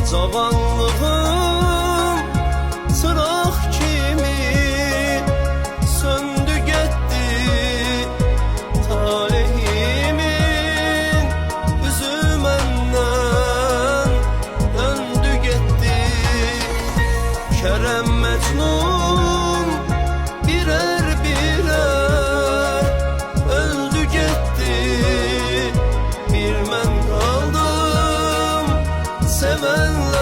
Zavallığım çıraq kimi söndü getdi, talehimin üzü məndən döndü getdi. Kərəm Məcnun birer birer öldü getdi, bir mən qaldım sevenler.